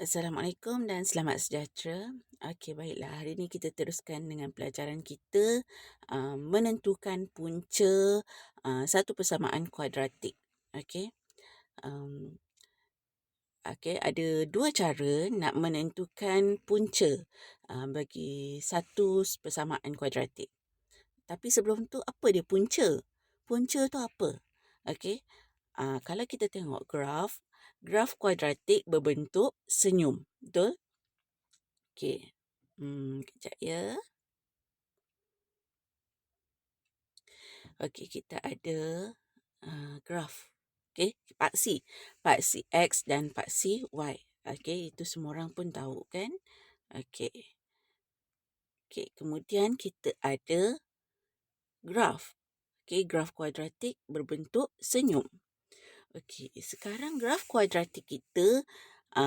Assalamualaikum dan selamat sejahtera. Okey, baiklah. Hari ini kita teruskan dengan pelajaran kita menentukan punca satu persamaan kuadratik. Okey. Okey, ada dua cara nak menentukan punca bagi satu persamaan kuadratik. Tapi sebelum tu, apa dia punca? Punca tu apa? Okey. Kalau kita tengok graf kuadratik berbentuk senyum. Betul? Okey. Kejap ya. Okey, kita ada graf. Okey, paksi. Paksi X dan paksi Y. Okey, itu semua orang pun tahu kan? Okey. Okey, kemudian kita ada graf. Okey, graf kuadratik berbentuk senyum. Okey, sekarang graf kuadratik kita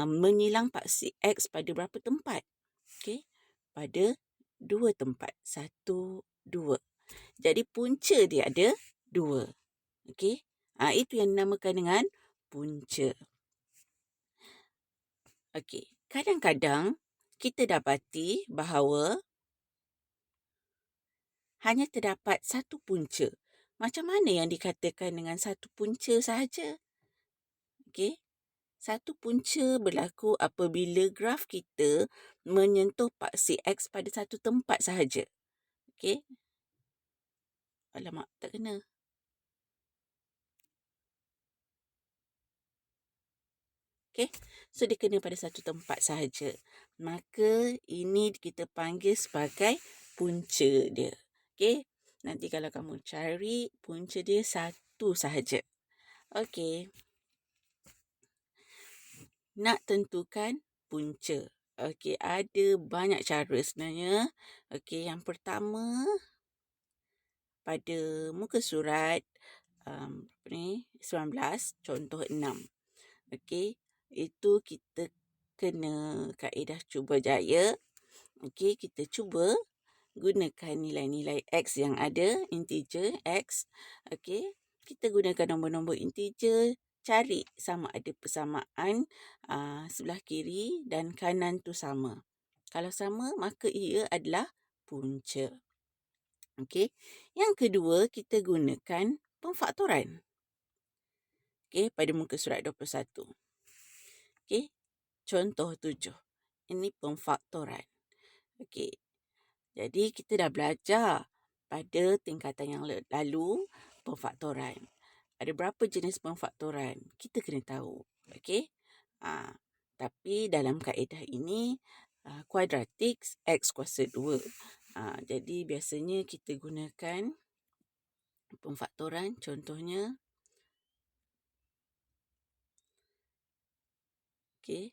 menyilang paksi X pada berapa tempat? Okey, pada 2 tempat. 1, 2. Jadi punca dia ada 2. Okey. Itu yang dinamakan dengan punca. Okey. Kadang-kadang kita dapati bahawa hanya terdapat satu punca. Macam mana yang dikatakan dengan satu punca sahaja? Okey. Satu punca berlaku apabila graf kita menyentuh paksi X pada satu tempat sahaja. Okey. Alamak, tak kena. Okey. So, dia kena pada satu tempat sahaja. Maka, ini kita panggil sebagai punca dia. Okey. Nanti kalau kamu cari, punca dia satu sahaja. Okey. Nak tentukan punca. Okey, ada banyak cara sebenarnya. Okey, yang pertama, pada muka surat 19, contoh 6. Okey, itu kita kena kaedah cuba jaya. Okey, kita cuba gunakan nilai-nilai X yang ada, integer X. Okey, kita gunakan nombor-nombor integer, cari sama ada persamaan sebelah kiri dan kanan tu sama. Kalau sama, maka ia adalah punca. Okey, yang kedua, kita gunakan pemfaktoran. Okey, pada muka surat 21. Okey, contoh 7. Ini pemfaktoran. Okey, jadi kita dah belajar pada tingkatan yang lalu pemfaktoran. Ada berapa jenis pemfaktoran? Kita kena tahu. Okey. Tapi dalam kaedah ini kuadratik X kuasa 2. Jadi biasanya kita gunakan pemfaktoran, contohnya. Okey.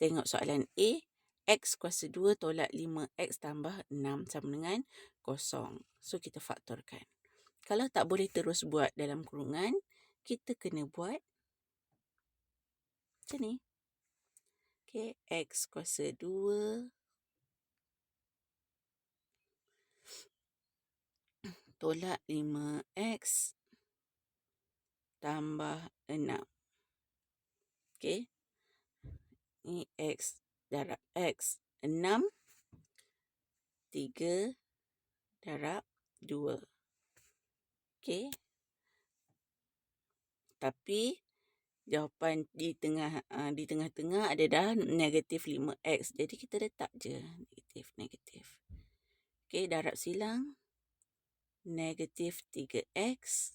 Tengok soalan A. X kuasa 2 tolak 5X tambah 6 sama dengan 0. So, kita faktorkan. Kalau tak boleh terus buat dalam kurungan, kita kena buat macam ni. Okey. X kuasa 2 tolak 5X tambah 6. Okey. Ini X darab X. 6. 3 darab 2. Okey. Tapi jawapan di tengah-tengah ada dah negatif 5X. Jadi kita letak je negatif. Okey, darab silang. Negatif 3X.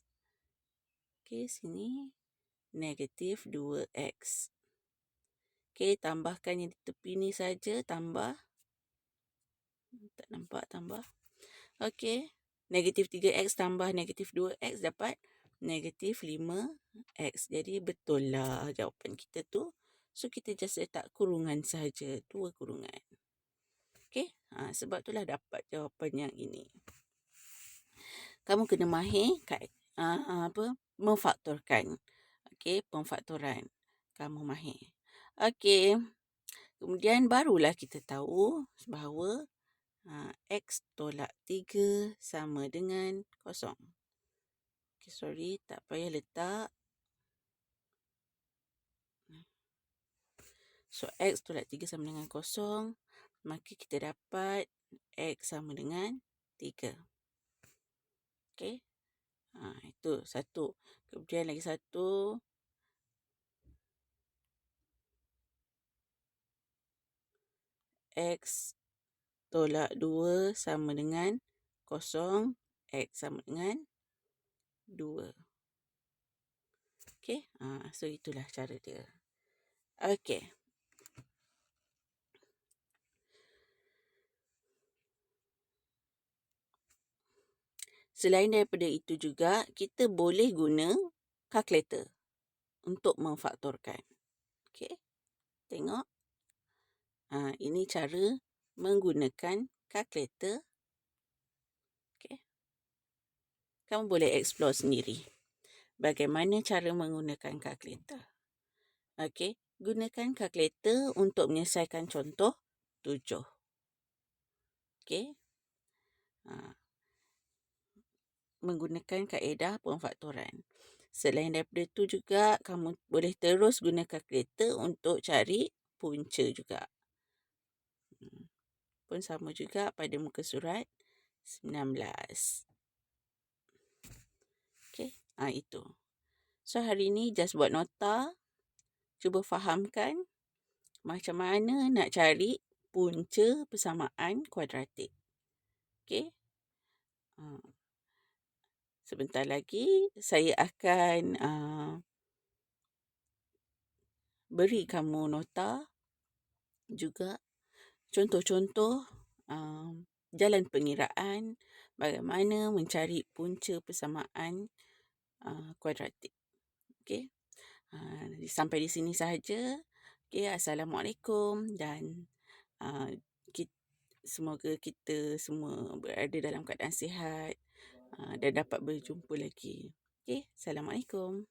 Okey, sini negatif 2X. Okey, tambahkan yang di tepi ni saja, tambah. Tak nampak tambah. Okey, negatif 3X tambah negatif 2X dapat negatif 5X. Jadi betul lah jawapan kita tu. So, kita just letak kurungan saja, 2 kurungan. Okey, sebab itulah dapat jawapan yang ini. Kamu kena mahir memfaktorkan. Okey, pemfaktoran. Kamu mahir. Okey. Kemudian barulah kita tahu bahawa X tolak 3 sama dengan 0. Okey, sorry, tak payah letak. So, X tolak 3 sama dengan 0. Maka kita dapat X sama dengan 3. Okey. Itu satu. Kemudian lagi satu. X tolak 2 sama dengan 0. X sama dengan 2. Okey. So, itulah cara dia. Okey. Selain daripada itu juga, kita boleh guna kalkulator untuk memfaktorkan. Okey. Tengok. Ini cara menggunakan kalkulator. Okey. Kamu boleh explore sendiri. Bagaimana cara menggunakan kalkulator. Okey. Gunakan kalkulator untuk menyelesaikan contoh 7. Okey. Menggunakan kaedah pemfaktoran. Selain daripada itu juga, kamu boleh terus guna kalkulator untuk cari punca juga. Pun sama juga pada muka surat 19. Okey, itu. So, hari ni just buat nota. Cuba fahamkan macam mana nak cari punca persamaan kuadratik. Okey. Sebentar lagi saya akan beri kamu nota juga contoh-contoh jalan pengiraan bagaimana mencari punca persamaan kuadratik. Okey. Sampai di sini sahaja. Okey, Assalamualaikum dan semoga kita semua berada dalam keadaan sihat dan dapat berjumpa lagi. Okey, Assalamualaikum.